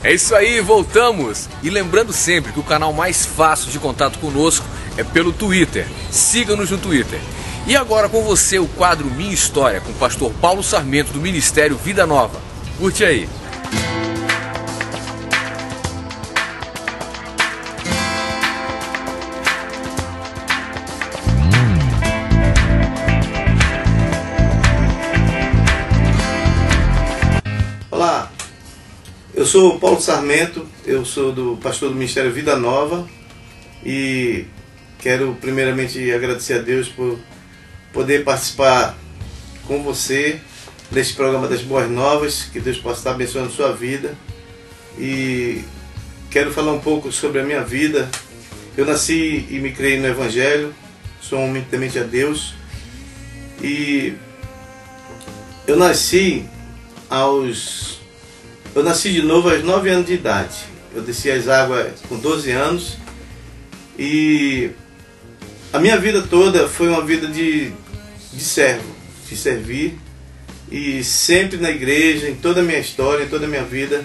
É isso aí, voltamos! E lembrando sempre que o canal mais fácil de contato conosco é pelo Twitter. Siga-nos no Twitter. E agora com você o quadro Minha História, com o pastor Paulo Sarmento do Ministério Vida Nova. Curte aí! Olá, eu sou o Paulo Sarmento, eu sou do pastor do Ministério Vida Nova e quero primeiramente agradecer a Deus por poder participar com você deste programa das Boas Novas, que Deus possa estar abençoando a sua vida. E quero falar um pouco sobre a minha vida. Eu nasci e me criei no Evangelho, sou um homem temente a Deus e eu nasci de novo aos 9 anos de idade. Eu desci as águas com 12 anos e a minha vida toda foi uma vida de servo, de servir, e sempre na igreja, em toda a minha história, em toda a minha vida,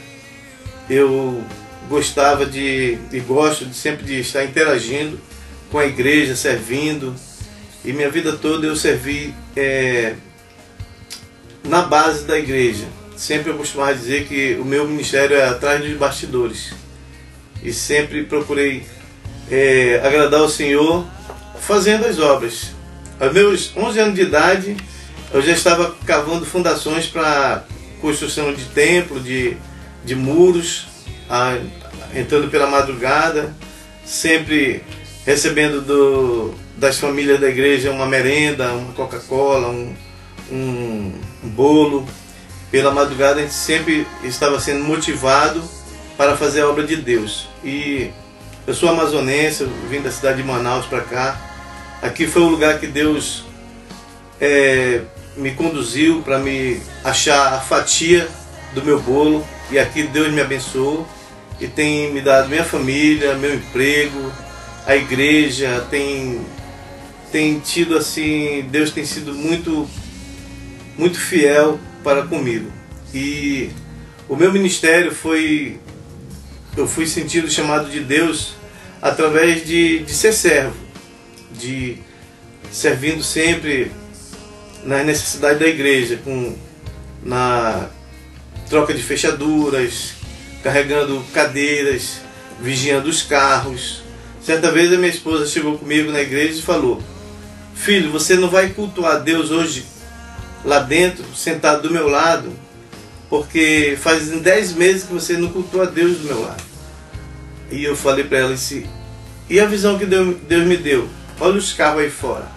eu gostava e gosto sempre de estar interagindo com a igreja, servindo, e minha vida toda eu servi na base da igreja. Sempre eu costumava dizer que o meu ministério é atrás dos bastidores. E sempre procurei agradar ao Senhor fazendo as obras. Aos meus 11 anos de idade, eu já estava cavando fundações para construção de templo, de muros, entrando pela madrugada, sempre recebendo das famílias da igreja uma merenda, uma Coca-Cola, um bolo. Pela madrugada a gente sempre estava sendo motivado para fazer a obra de Deus. E eu sou amazonense, eu vim da cidade de Manaus para cá. Aqui foi o lugar que Deus me conduziu para me achar a fatia do meu bolo. E aqui Deus me abençoou e tem me dado minha família, meu emprego, a igreja. Tem tido assim, Deus tem sido muito, muito fiel para comigo. E o meu ministério eu fui sentido chamado de Deus através de ser servo, de servindo sempre nas necessidades da igreja, na troca de fechaduras, carregando cadeiras, vigiando os carros. Certa vez a minha esposa chegou comigo na igreja e falou: filho, você não vai cultuar Deus hoje lá dentro, sentado do meu lado, porque faz 10 meses que você não cultua Deus do meu lado. E eu falei para ela assim: e a visão que Deus me deu? Olha os carros aí fora.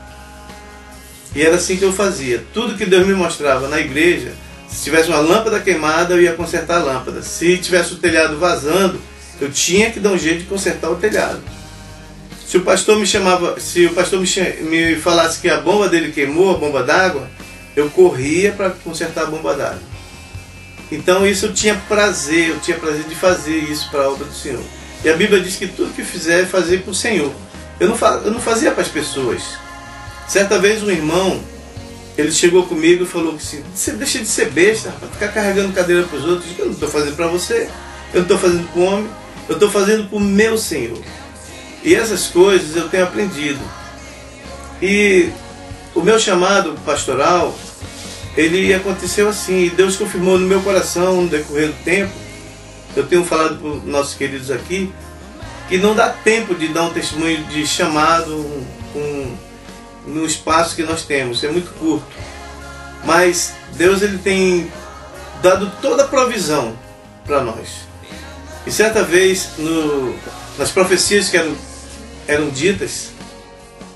E era assim que eu fazia. Tudo que Deus me mostrava na igreja, se tivesse uma lâmpada queimada, eu ia consertar a lâmpada. Se tivesse o telhado vazando, eu tinha que dar um jeito de consertar o telhado. Se o pastor me falasse que a bomba dele queimou, a bomba d'água, eu corria para consertar a bomba d'água. Então isso eu tinha prazer de fazer isso para a obra do Senhor. E a Bíblia diz que tudo que fizer, fazer para o Senhor. Eu não fazia para as pessoas. Certa vez um irmão, ele chegou comigo e falou assim: você deixa de ser besta, para ficar carregando cadeira para os outros. Eu não estou fazendo para você, eu não estou fazendo para o homem, eu estou fazendo para o meu Senhor. E essas coisas eu tenho aprendido. E o meu chamado pastoral, ele aconteceu assim, e Deus confirmou no meu coração no decorrer do tempo. Eu tenho falado para os nossos queridos aqui que não dá tempo de dar um testemunho de chamado no espaço que nós temos, é muito curto. Mas Deus, ele tem dado toda a provisão para nós. E certa vez, nas profecias que eram ditas,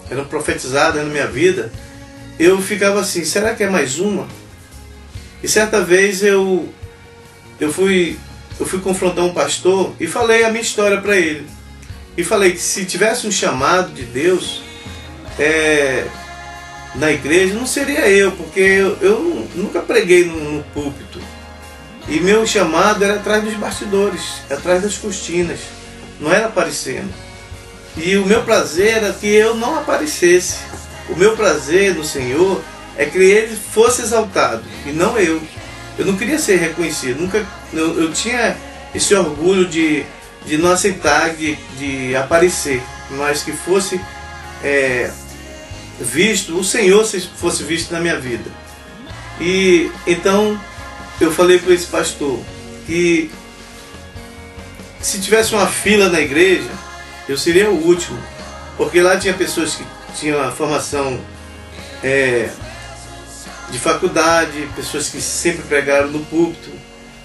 eram profetizadas na minha vida, eu ficava assim: será que é mais uma? E certa vez eu fui confrontar um pastor e falei a minha história para ele. E falei que se tivesse um chamado de Deus na igreja, não seria eu, porque eu nunca preguei no púlpito. E meu chamado era atrás dos bastidores, atrás das cortinas, não era aparecendo. E o meu prazer era que eu não aparecesse. O meu prazer no Senhor é que Ele fosse exaltado, e não eu. Eu não queria ser reconhecido. Eu tinha esse orgulho de não aceitar, de aparecer, mas que fosse visto, o Senhor fosse visto na minha vida. E então eu falei para esse pastor que se tivesse uma fila na igreja, eu seria o último, porque lá tinha pessoas que tinham a formação de faculdade, pessoas que sempre pregaram no púlpito,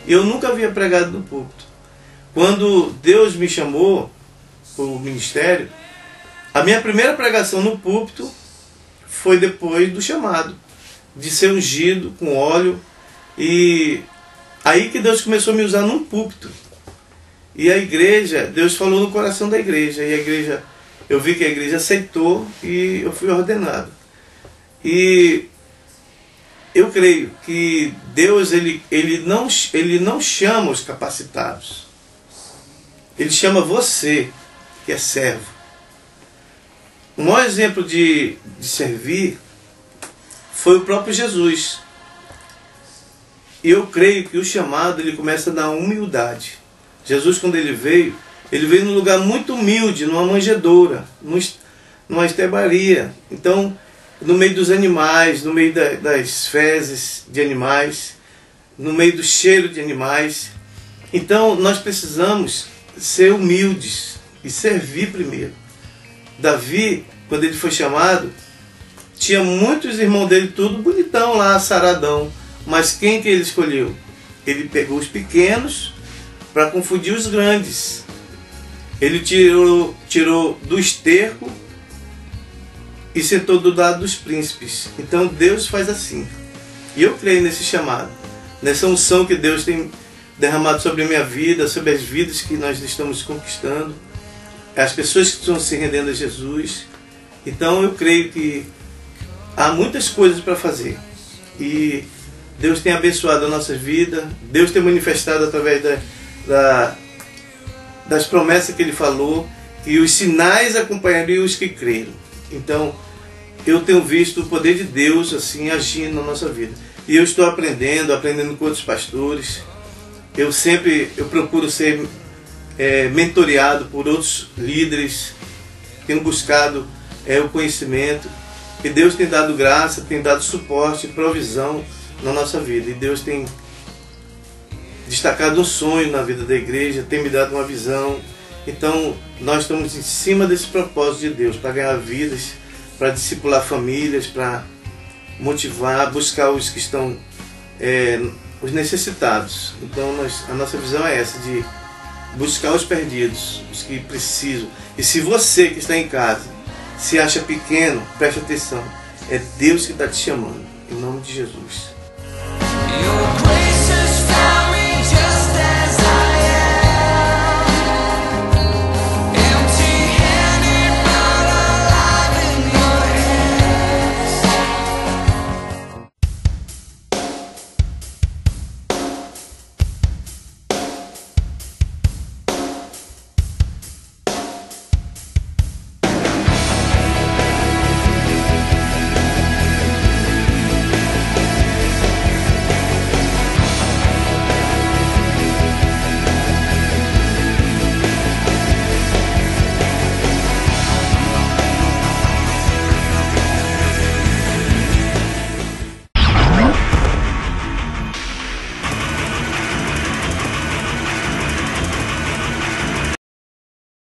e eu nunca havia pregado no púlpito. Quando Deus me chamou para o ministério, a minha primeira pregação no púlpito foi depois do chamado, de ser ungido com óleo, e aí que Deus começou a me usar num púlpito. E a igreja, Deus falou no coração da igreja, e a igreja, eu vi que a igreja aceitou e eu fui ordenado. E eu creio que Deus ele não chama os capacitados, Ele chama você, que é servo. O maior exemplo de servir foi o próprio Jesus. E eu creio que o chamado ele começa na humildade. Jesus, quando ele veio num lugar muito humilde, numa manjedoura, numa estebaria. Então, no meio dos animais, no meio das fezes de animais, no meio do cheiro de animais. Então, nós precisamos ser humildes e servir primeiro. Davi, quando ele foi chamado, tinha muitos irmãos dele, tudo bonitão lá, saradão. Mas quem que ele escolheu? Ele pegou os pequenos para confundir os grandes. Ele tirou do esterco e sentou do lado dos príncipes. Então Deus faz assim. E eu creio nesse chamado, nessa unção que Deus tem derramado sobre a minha vida, sobre as vidas que nós estamos conquistando, as pessoas que estão se rendendo a Jesus. Então eu creio que há muitas coisas para fazer. E Deus tem abençoado a nossa vida, Deus tem manifestado através das promessas que Ele falou, que os sinais acompanhariam os que creram. Então, eu tenho visto o poder de Deus assim agindo na nossa vida. E eu estou aprendendo com outros pastores. Eu procuro ser mentoreado por outros líderes. Tenho buscado o conhecimento. E Deus tem dado graça, tem dado suporte, provisão na nossa vida. E Deus tem destacado um sonho na vida da igreja, tem me dado uma visão. Então, nós estamos em cima desse propósito de Deus, para ganhar vidas, para discipular famílias, para motivar, buscar os que estão, os necessitados. Então, a nossa visão é essa, de buscar os perdidos, os que precisam. E se você que está em casa se acha pequeno, preste atenção, é Deus que está te chamando, em nome de Jesus.